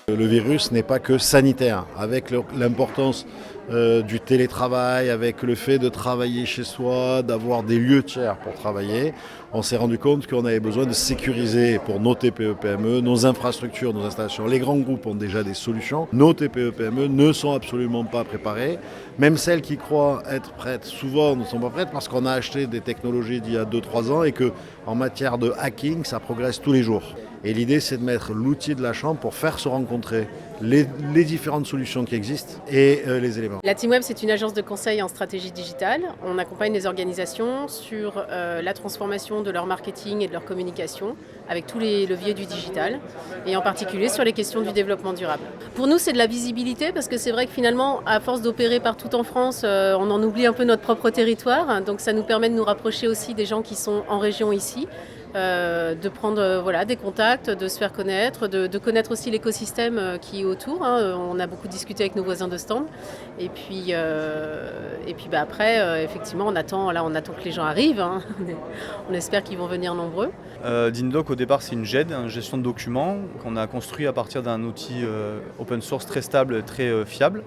Le virus n'est pas que sanitaire. Avec l'importance du télétravail, avec le fait de travailler chez soi, d'avoir des lieux tiers pour travailler, on s'est rendu compte qu'on avait besoin de sécuriser pour nos TPE-PME, nos infrastructures, nos installations. Les grands groupes ont déjà des solutions. Nos TPE-PME ne sont absolument pas préparées. Même celles qui croient être prêtes, souvent ne sont pas prêtes parce qu'on a acheté des technologies d'il y a 2-3 ans et qu'en matière de hacking, ça progresse tous les jours. Et l'idée, c'est de mettre l'outil de la chambre pour faire se rencontrer les différentes solutions qui existent et les éléments. La Team Web, c'est une agence de conseil en stratégie digitale. On accompagne les organisations sur la transformation de leur marketing et de leur communication avec tous les leviers du digital et en particulier sur les questions du développement durable. Pour nous, c'est de la visibilité parce que c'est vrai que finalement, à force d'opérer partout en France, on en oublie un peu notre propre territoire. Donc ça nous permet de nous rapprocher aussi des gens qui sont en région ici. De prendre des contacts, de se faire connaître, de connaître aussi l'écosystème qui est autour. On a beaucoup discuté avec nos voisins de stand. Et puis après, effectivement, on attend que les gens arrivent. On espère qu'ils vont venir nombreux. Dindoc, au départ, c'est une GED, une gestion de documents, qu'on a construit à partir d'un outil open source très stable, très fiable.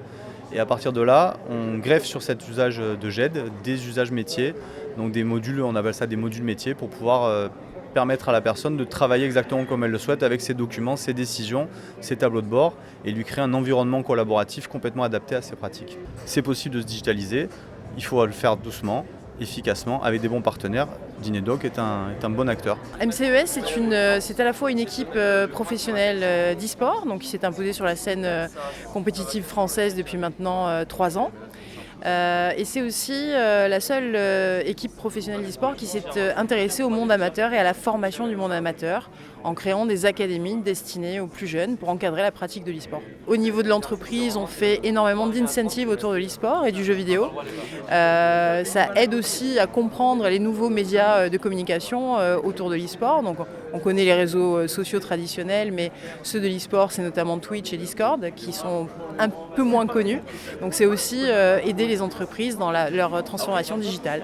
Et à partir de là, on greffe sur cet usage de GED des usages métiers, donc des modules, on appelle ça des modules métiers, pour pouvoir permettre à la personne de travailler exactement comme elle le souhaite avec ses documents, ses décisions, ses tableaux de bord et lui créer un environnement collaboratif complètement adapté à ses pratiques. C'est possible de se digitaliser, il faut le faire doucement, efficacement, avec des bons partenaires. Dinedoc est un bon acteur. MCES, c'est à la fois une équipe professionnelle d'e-sport, donc qui s'est imposée sur la scène compétitive française depuis maintenant 3 ans. Et c'est aussi la seule équipe professionnelle d'e-sport qui s'est intéressée au monde amateur et à la formation du monde amateur en créant des académies destinées aux plus jeunes pour encadrer la pratique de l'e-sport. Au niveau de l'entreprise, on fait énormément d'incentives autour de l'e-sport et du jeu vidéo. Ça aide aussi à comprendre les nouveaux médias de communication autour de l'e-sport. Donc, on connaît les réseaux sociaux traditionnels, mais ceux de l'e-sport, c'est notamment Twitch et Discord, qui sont un peu moins connus. Donc c'est aussi aider les entreprises dans leur transformation digitale.